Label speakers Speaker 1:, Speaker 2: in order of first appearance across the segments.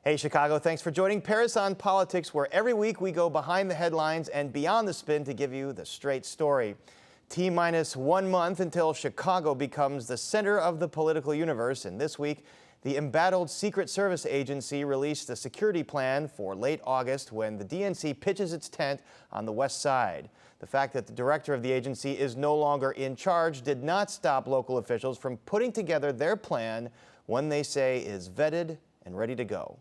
Speaker 1: Hey, Chicago, thanks for joining Paris on Politics, where every week we go behind the headlines and beyond the spin to give you the straight story. T-minus 1 month until Chicago becomes the center of the political universe, and this week, the embattled Secret Service agency released a security plan for late August when the DNC pitches its tent on the west side. The fact that the director of the agency is no longer in charge did not stop local officials from putting together their plan, one they say is vetted and ready to go.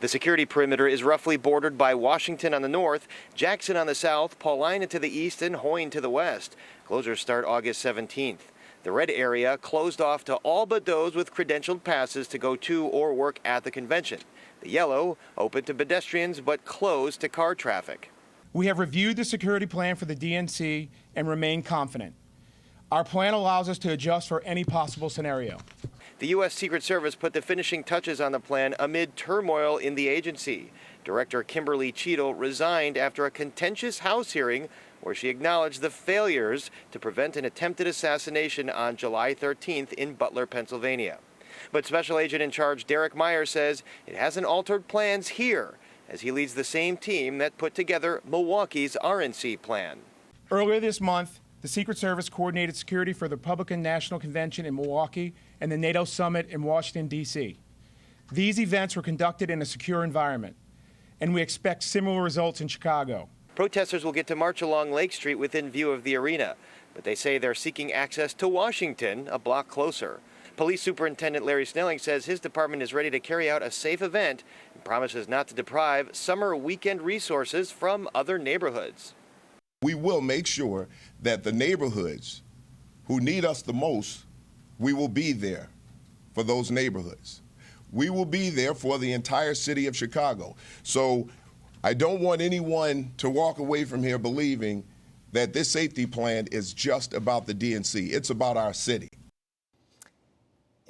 Speaker 1: The security perimeter is roughly bordered by Washington on the north, Jackson on the south, Paulina to the east, and Hoyne to the west. Closures start August 17th. The red area closed off to all but those with credentialed passes to go to or work at the convention. The yellow open to pedestrians but closed to car traffic.
Speaker 2: We have reviewed the security plan for the DNC and remain confident. Our plan allows us to adjust for any possible scenario.
Speaker 1: The U.S. Secret Service put the finishing touches on the plan amid turmoil in the agency. Director Kimberly Cheadle resigned after a contentious House hearing where she acknowledged the failures to prevent an attempted assassination on July 13th in Butler, Pennsylvania. But Special Agent in Charge Derek Meyer says it hasn't altered plans here, as he leads the same team that put together Milwaukee's RNC plan.
Speaker 2: Earlier this month, the Secret Service coordinated security for the Republican National Convention in Milwaukee and the NATO Summit in Washington, D.C. These events were conducted in a secure environment, and we expect similar results in Chicago.
Speaker 1: Protesters will get to march along Lake Street within view of the arena, but they say they're seeking access to Washington a block closer. Police Superintendent Larry Snelling says his department is ready to carry out a safe event and promises not to deprive summer weekend resources from other neighborhoods.
Speaker 3: We will make sure that the neighborhoods who need us the most, we will be there for those neighborhoods. We will be there for the entire city of Chicago. So I don't want anyone to walk away from here believing that this safety plan is just about the DNC. It's about our city.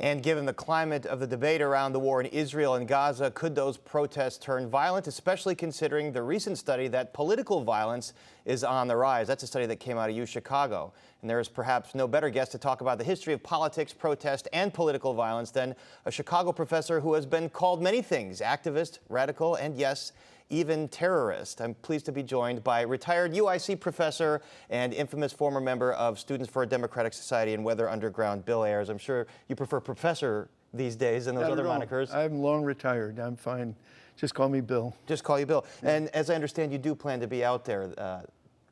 Speaker 1: And given the climate of the debate around the war in Israel and Gaza, could those protests turn violent, especially considering the recent study that political violence is on the rise? That's a study that came out of Chicago. And there is perhaps no better guest to talk about the history of politics, protest, and political violence than a Chicago professor who has been called many things: activist, radical, and yes, even terrorist. I'm pleased to be joined by retired UIC professor and infamous former member of Students for a Democratic Society and Weather Underground, Bill Ayers. I'm sure you prefer professor these days than those other monikers.
Speaker 4: I'm long retired. I'm fine. Just call me Bill.
Speaker 1: Just call you Bill. Yeah. And as I understand, you do plan to be out there.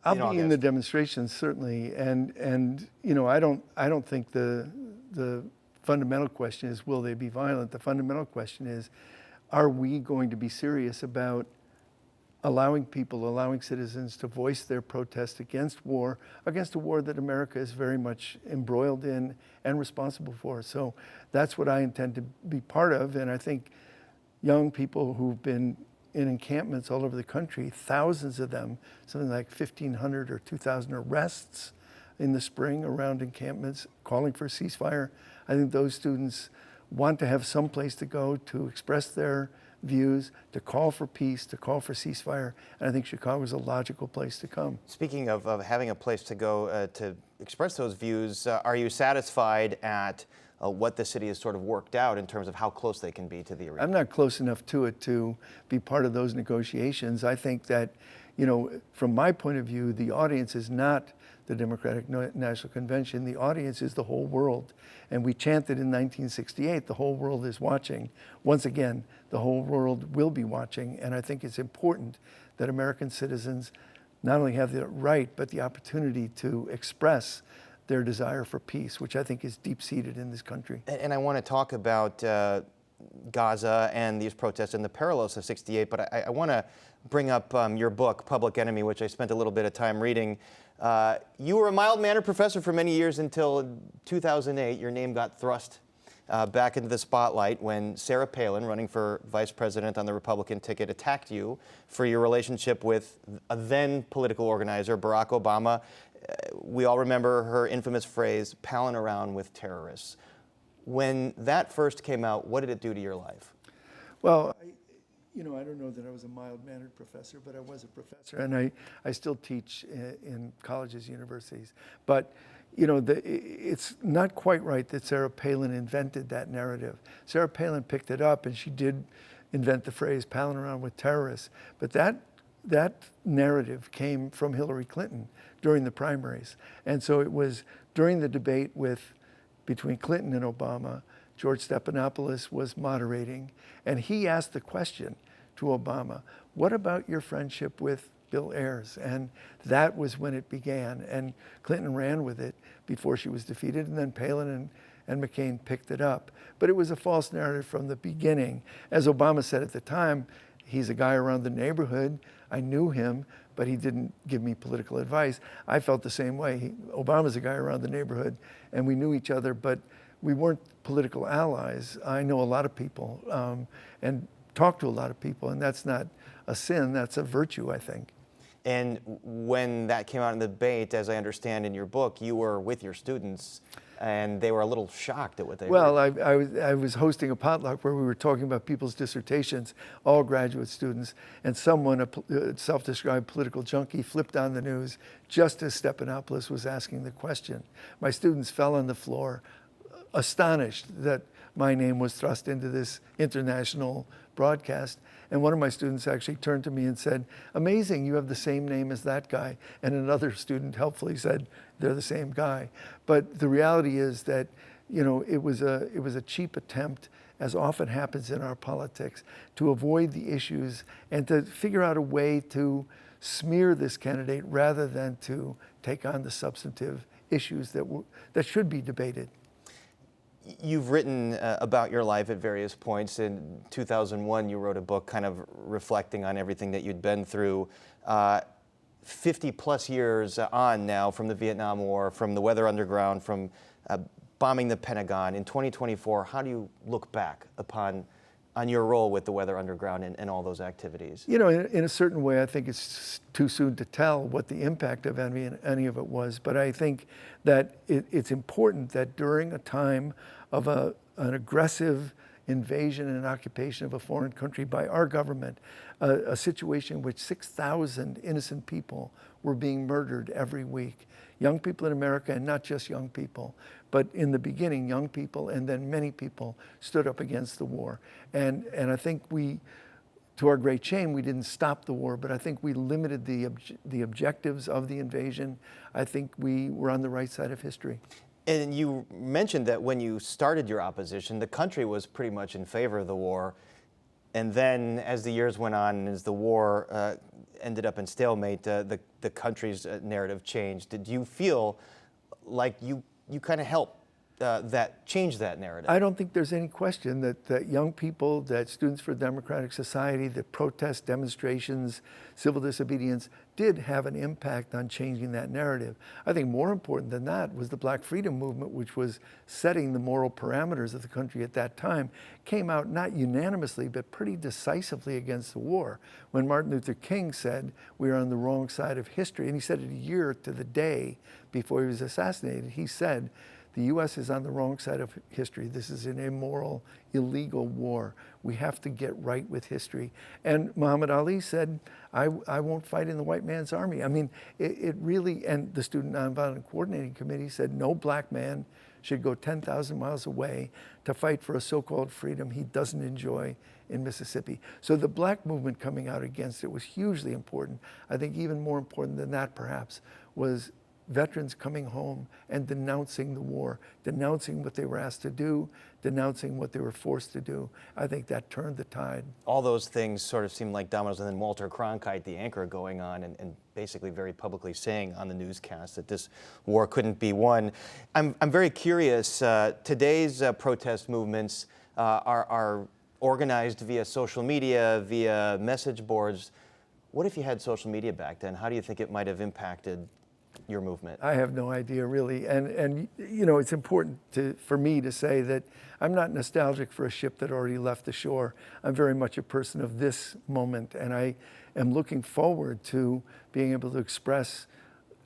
Speaker 4: I'll be in the demonstrations, certainly. And you know, I don't think the fundamental question is, will they be violent? The fundamental question is, are we going to be serious about allowing citizens to voice their protest against a war that America is very much embroiled in and responsible for. So that's what I intend to be part of. And I think young people who've been in encampments all over the country, thousands of them, something like 1,500 or 2,000 arrests in the spring around encampments calling for a ceasefire. I think those students want to have some place to go to express their views, to call for peace, to call for ceasefire, and I think Chicago is a logical place to come.
Speaker 1: Speaking of having a place to go to express those views, are you satisfied at what the city has sort of worked out in terms of how close they can be to the arena?
Speaker 4: I'm not close enough to it to be part of those negotiations. I think that, you know, from my point of view, the audience is not the Democratic National Convention. The audience is the whole world. And we chanted in 1968, the whole world is watching. Once again, the whole world will be watching. And I think it's important that American citizens not only have the right, but the opportunity to express their desire for peace, which I think is deep-seated in this country.
Speaker 1: And I want to talk about Gaza and these protests and the parallels of 68, but I want to bring up your book, Public Enemy, which I spent a little bit of time reading. You were a mild-mannered professor for many years until 2008. Your name got thrust back into the spotlight when Sarah Palin, running for vice president on the Republican ticket, attacked you for your relationship with a then political organizer, Barack Obama. We all remember her infamous phrase, palling around with terrorists. When that first came out, what did it do to your life?
Speaker 4: Well, I don't know that I was a mild-mannered professor, but I was a professor, and I still teach in colleges, universities. But it's not quite right that Sarah Palin invented that narrative. Sarah Palin picked it up, and she did invent the phrase palling around with terrorists. But that narrative came from Hillary Clinton during the primaries. And so it was during the debate between Clinton and Obama, George Stephanopoulos was moderating, and he asked the question to Obama, what about your friendship with Bill Ayers? And that was when it began. And Clinton ran with it before she was defeated, and then Palin and McCain picked it up. But it was a false narrative from the beginning. As Obama said at the time, he's a guy around the neighborhood. I knew him, but he didn't give me political advice. I felt the same way. Obama's a guy around the neighborhood, and we knew each other, but we weren't political allies. I know a lot of people and talk to a lot of people, and that's not a sin, that's a virtue, I think.
Speaker 1: And when that came out in the debate, as I understand in your book, you were with your students, and they were a little shocked at what they heard.
Speaker 4: I was hosting a potluck where we were talking about people's dissertations, all graduate students, and someone, a self-described political junkie, flipped on the news just as Stephanopoulos was asking the question. My students fell on the floor, astonished that my name was thrust into this international broadcast. And one of my students actually turned to me and said, amazing, you have the same name as that guy. And another student helpfully said, they're the same guy. But the reality is that, it was a cheap attempt, as often happens in our politics, to avoid the issues and to figure out a way to smear this candidate rather than to take on the substantive issues that should be debated.
Speaker 1: You've written about your life at various points. In 2001, you wrote a book kind of reflecting on everything that you'd been through. 50 plus years on now from the Vietnam War, from the Weather Underground, from bombing the Pentagon. In 2024, how do you look back on your role with the Weather Underground and all those activities?
Speaker 4: In a certain way, I think it's too soon to tell what the impact of any of it was. But I think that it's important that during a time of an aggressive invasion and occupation of a foreign country by our government, a situation in which 6,000 innocent people were being murdered every week. Young people in America, and not just young people, but in the beginning, young people, and then many people stood up against the war. And I think to our great shame, we didn't stop the war, but I think we limited the objectives of the invasion. I think we were on the right side of history.
Speaker 1: And you mentioned that when you started your opposition, the country was pretty much in favor of the war. And then as the years went on, and as the war ended up in stalemate, the country's narrative changed. Did you feel like you kind of helped change that narrative?
Speaker 4: I don't think there's any question that young people, that Students for a Democratic Society, that protests, demonstrations, civil disobedience did have an impact on changing that narrative. I think more important than that was the Black Freedom Movement, which was setting the moral parameters of the country at that time, came out not unanimously, but pretty decisively against the war. When Martin Luther King said, we are on the wrong side of history, and he said it a year to the day before he was assassinated, he said, the U.S. is on the wrong side of history. This is an immoral, illegal war. We have to get right with history. And Muhammad Ali said, I won't fight in the white man's army. I mean, it really, and the Student Nonviolent Coordinating Committee said no black man should go 10,000 miles away to fight for a so-called freedom he doesn't enjoy in Mississippi. So the black movement coming out against it was hugely important. I think even more important than that, perhaps, was veterans coming home and denouncing the war, denouncing what they were asked to do, denouncing what they were forced to do. I think that turned the tide.
Speaker 1: All those things sort of seemed like dominoes, and then Walter Cronkite, the anchor, going on and basically very publicly saying on the newscast that this war couldn't be won. I'm very curious. Today's protest movements are organized via social media, via message boards. What if you had social media back then? How do you think it might have impacted your movement?
Speaker 4: I have no idea, really. And it's important for me to say that I'm not nostalgic for a ship that already left the shore. I'm very much a person of this moment, and I am looking forward to being able to express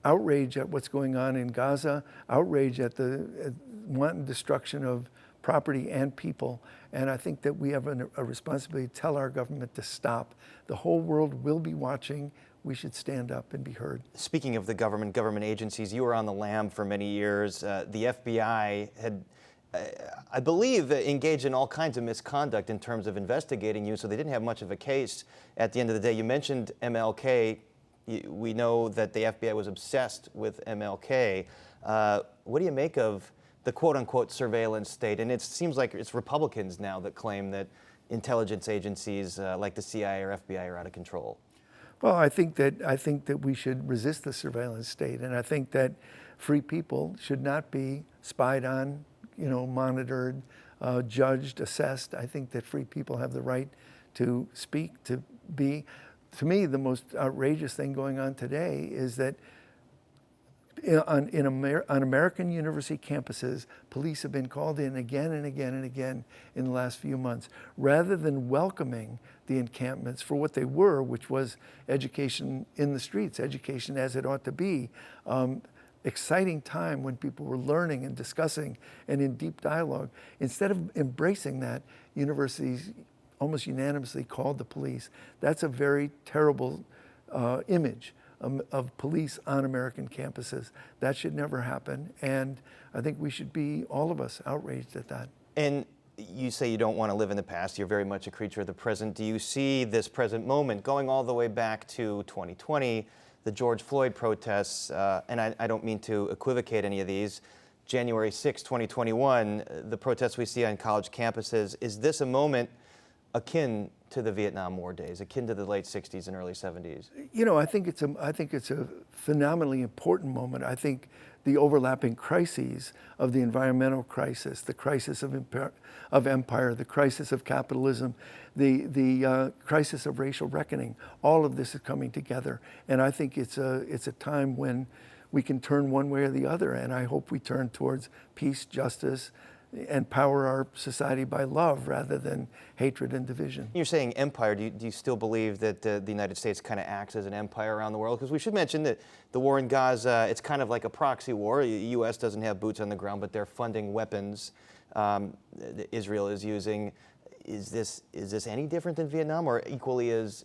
Speaker 4: outrage at what's going on in Gaza, outrage at the wanton destruction of property and people. And I think that we have a responsibility to tell our government to stop. The whole world will be watching. We should stand up and be heard.
Speaker 1: Speaking of the government agencies, you were on the lam for many years. The FBI had I believe, engaged in all kinds of misconduct in terms of investigating you, so they didn't have much of a case at the end of the day. You mentioned MLK. We know that the FBI was obsessed with MLK. What do you make of the quote-unquote surveillance state? And it seems like it's Republicans now that claim that intelligence agencies like the CIA or FBI are out of control.
Speaker 4: Well, I think that we should resist the surveillance state, and I think that free people should not be spied on, monitored, judged, assessed. I think that free people have the right to speak, to be. To me, the most outrageous thing going on today is that on American university campuses, police have been called in again and again and again in the last few months, rather than welcoming the encampments for what they were, which was education in the streets, education as it ought to be. Exciting time when people were learning and discussing and in deep dialogue. Instead of embracing that, universities almost unanimously called the police. That's a very terrible image of police on American campuses. That should never happen, and I think we should be, all of us, outraged at that.
Speaker 1: And you say you don't want to live in the past. You're very much a creature of the present. Do you see this present moment going all the way back to 2020, the George Floyd protests, and I don't mean to equivocate any of these, January 6, 2021, the protests we see on college campuses? Is this a moment akin to the Vietnam War days, akin to the late 60s and early 70s? I think it's a phenomenally important moment. I think the overlapping crises of the environmental crisis, the crisis of empire, the crisis of capitalism, the crisis of racial reckoning, all of this is coming together. And I think it's a time when we can turn one way or the other. And I hope we turn towards peace, justice, and power our society by love rather than hatred and division. You're saying empire. Do you still believe that the United States kind of acts as an empire around the world? Because we should mention that the war in Gaza, it's kind of like a proxy war. The U.S. doesn't have boots on the ground, but they're funding weapons that Israel is using. Is this any different than Vietnam, or equally as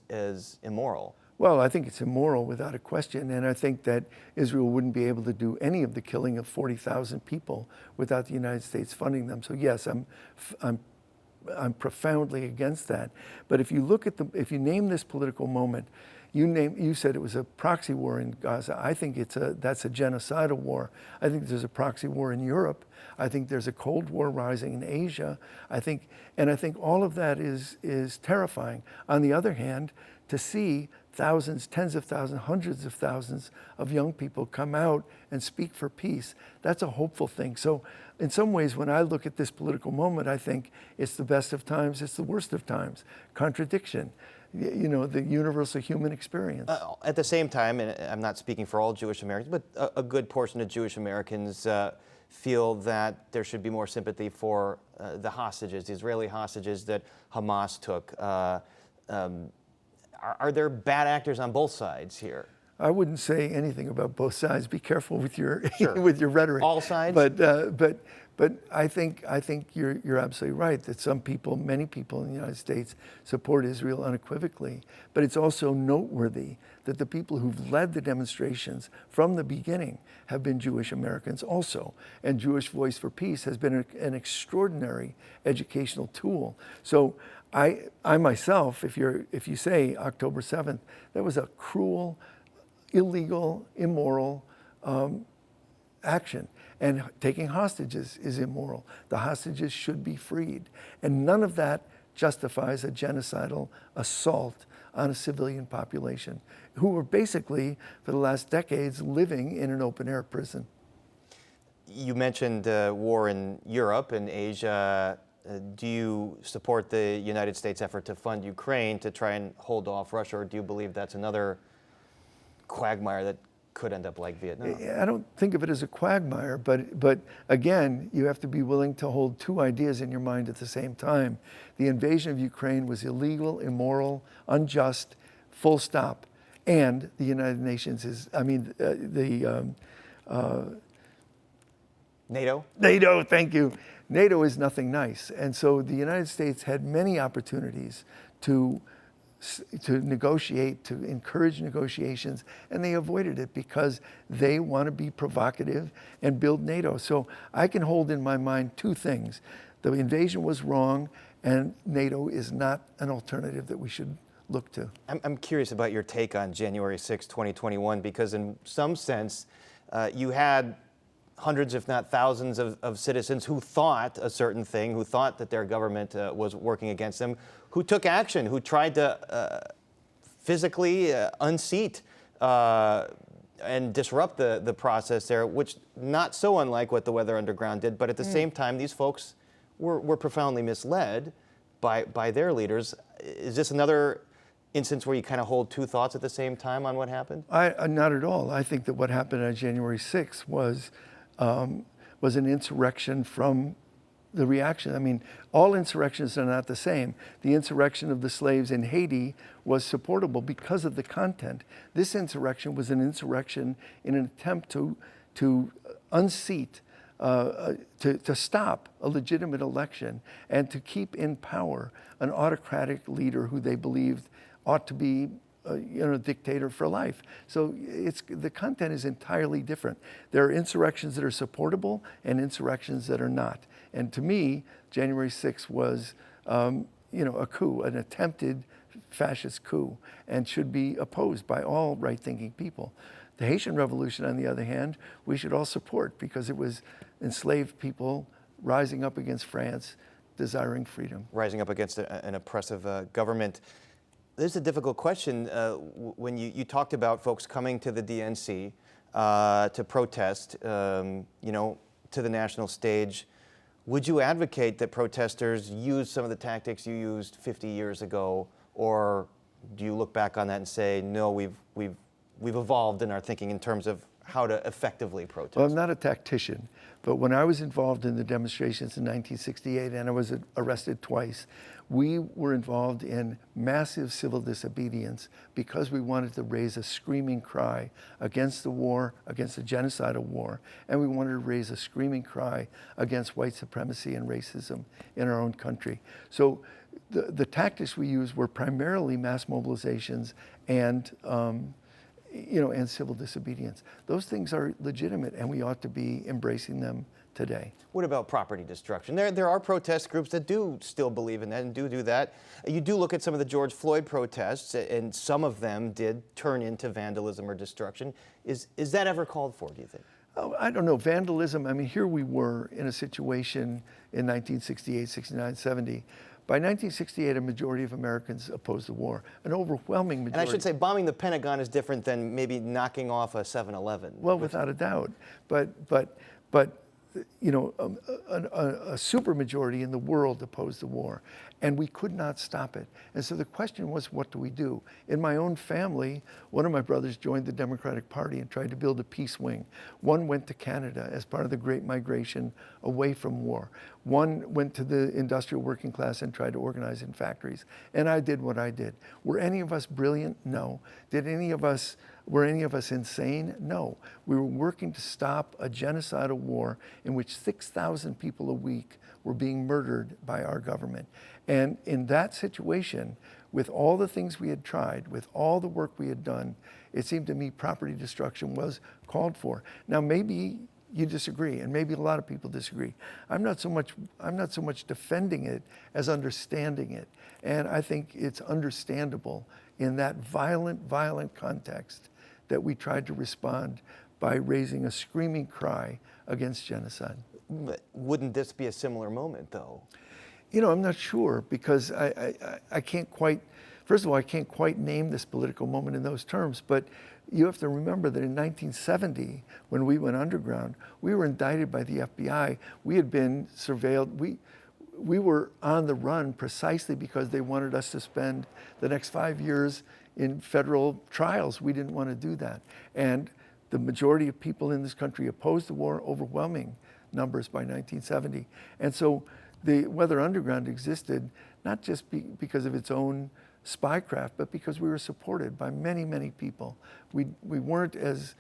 Speaker 1: immoral?
Speaker 4: Well, I think it's immoral without a question, and I think that Israel wouldn't be able to do any of the killing of 40,000 people without the United States funding them. So yes, I'm profoundly against that. But if you look at if you name this political moment, you said it was a proxy war in Gaza. I think that's a genocidal war. I think there's a proxy war in Europe. I think there's a Cold War rising in Asia. I think all of that is terrifying. On the other hand, to see thousands, tens of thousands, hundreds of thousands of young people come out and speak for peace, that's a hopeful thing. So in some ways, when I look at this political moment, I think it's the best of times, it's the worst of times. Contradiction, the universal human experience.
Speaker 1: At the same time, and I'm not speaking for all Jewish Americans, but a good portion of Jewish Americans feel that there should be more sympathy for the hostages, the Israeli hostages that Hamas took. Are there bad actors on both sides here?
Speaker 4: I wouldn't say anything about both sides. Be careful with your
Speaker 1: Sure.
Speaker 4: with your rhetoric.
Speaker 1: All sides.
Speaker 4: But I think you're absolutely right that many people in the United States support Israel unequivocally. But it's also noteworthy that the people who've led the demonstrations from the beginning have been Jewish Americans also. And Jewish Voice for Peace has been an extraordinary educational tool. So I myself, if you say October 7th, that was a cruel, illegal, immoral action. And taking hostages is immoral. The hostages should be freed. And none of that justifies a genocidal assault on a civilian population who were basically, for the last decades, living in an open-air prison.
Speaker 1: You mentioned war in Europe and Asia. Do you support the United States effort to fund Ukraine to try and hold off Russia, or do you believe that's another quagmire that could end up like Vietnam?
Speaker 4: I don't think of it as a quagmire, but again, you have to be willing to hold two ideas in your mind at the same time. The invasion of Ukraine was illegal, immoral, unjust, full stop. And the United Nations
Speaker 1: NATO?
Speaker 4: NATO, thank you. NATO is nothing nice. And so the United States had many opportunities to to negotiate, to encourage negotiations, and they avoided it because they want to be provocative and build NATO. So I can hold in my mind two things. The invasion was wrong, and NATO is not an alternative that we should look to.
Speaker 1: I'm curious about your take on January 6, 2021, because in some sense, you had hundreds, if not thousands, of citizens who thought a certain thing, who thought that their government was working against them, who took action, who tried to physically unseat and disrupt the process there, which not so unlike what the Weather Underground did, but at the same time, these folks were profoundly misled by their leaders. Is this another instance where you kind of hold two thoughts at the same time on what happened?
Speaker 4: Not at all. I think that what happened on January 6th was an insurrection from the reaction. I mean, all insurrections are not the same. The insurrection of the slaves in Haiti was supportable because of the content. This insurrection was an insurrection in an attempt to unseat, to stop a legitimate election and to keep in power an autocratic leader who they believed ought to be a dictator for life. So the content is entirely different. There are insurrections that are supportable and insurrections that are not. And to me, January 6th was, a coup, an attempted fascist coup, and should be opposed by all right-thinking people. The Haitian Revolution, on the other hand, we should all support because it was enslaved people rising up against France, desiring freedom.
Speaker 1: Rising up against an oppressive government. This is a difficult question. When you talked about folks coming to the DNC to protest, to the national stage, would you advocate that protesters use some of the tactics you used 50 years ago, or do you look back on that and say, no, we've evolved in our thinking in terms of how to effectively protest?
Speaker 4: Well, I'm not a tactician, but when I was involved in the demonstrations in 1968, and I was arrested twice, we were involved in massive civil disobedience because we wanted to raise a screaming cry against the war, against the genocidal war, and we wanted to raise a screaming cry against white supremacy and racism in our own country. So the tactics we used were primarily mass mobilizations and and civil disobedience. Those things are legitimate, and we ought to be embracing them today.
Speaker 1: What about property destruction? There are protest groups that do still believe in that and do that. You do look at some of the George Floyd protests, and some of them did turn into vandalism or destruction. Is that ever called for, do you think?
Speaker 4: Oh, I don't know. Vandalism, I mean, here we were in a situation in 1968, 69, 70. By 1968, a majority of Americans opposed the war, an overwhelming majority.
Speaker 1: And I should say, bombing the Pentagon is different than maybe knocking off a 7-Eleven.
Speaker 4: Well, without a doubt. But a supermajority in the world opposed the war, and we could not stop it. And so the question was, what do we do? In my own family, one of my brothers joined the Democratic Party and tried to build a peace wing. One went to Canada as part of the Great Migration away from war. One went to the industrial working class and tried to organize in factories. And I did what I did. Were any of us brilliant? No. Were any of us insane? No. We were working to stop a genocidal war in which 6,000 people a week were being murdered by our government. And in that situation, with all the things we had tried, with all the work we had done, it seemed to me property destruction was called for. Now, maybe you disagree, and maybe a lot of people disagree. I'm not so much defending it as understanding it. And I think it's understandable in that violent context that we tried to respond by raising a screaming cry against genocide.
Speaker 1: But wouldn't this be a similar moment, though?
Speaker 4: I'm not sure, because I can't quite, first of all, I can't quite name this political moment in those terms, but you have to remember that in 1970, when we went underground, we were indicted by the FBI. We had been surveilled. We were on the run precisely because they wanted us to spend the next 5 years in federal trials. We didn't want to do that. And the majority of people in this country opposed the war, overwhelming numbers by 1970. And so the Weather Underground existed not just because of its own spycraft, but because we were supported by many people. We weren't as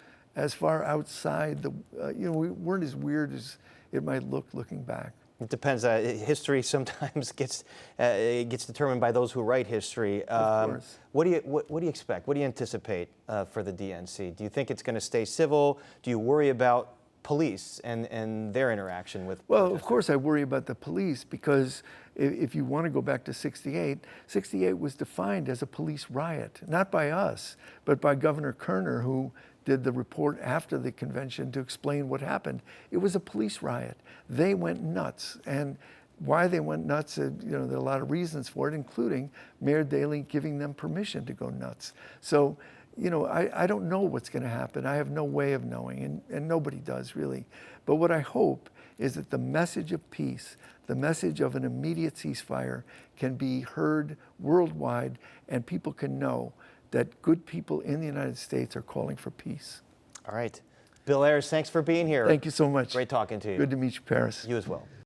Speaker 4: far outside we weren't as weird as it might look looking back.
Speaker 1: It depends. History sometimes gets determined by those who write history.
Speaker 4: Of course.
Speaker 1: What do you expect? What do you anticipate for the DNC? Do you think it's going to stay civil? Do you worry about police and their interaction with?
Speaker 4: Well, of course, I worry about the police because if you want to go back to '68, '68 was defined as a police riot, not by us, but by Governor Kerner, who did the report after the convention to explain what happened. It was a police riot. They went nuts, and why they went nuts, there are a lot of reasons for it, including Mayor Daley giving them permission to go nuts. So, I don't know what's going to happen. I have no way of knowing, and nobody does really. But what I hope is that the message of peace, the message of an immediate ceasefire, can be heard worldwide, and people can know that good people in the United States are calling for peace.
Speaker 1: All right. Bill Ayers, thanks for being here.
Speaker 4: Thank you so much.
Speaker 1: Great talking to you.
Speaker 4: Good to meet you, Paris.
Speaker 1: You as well.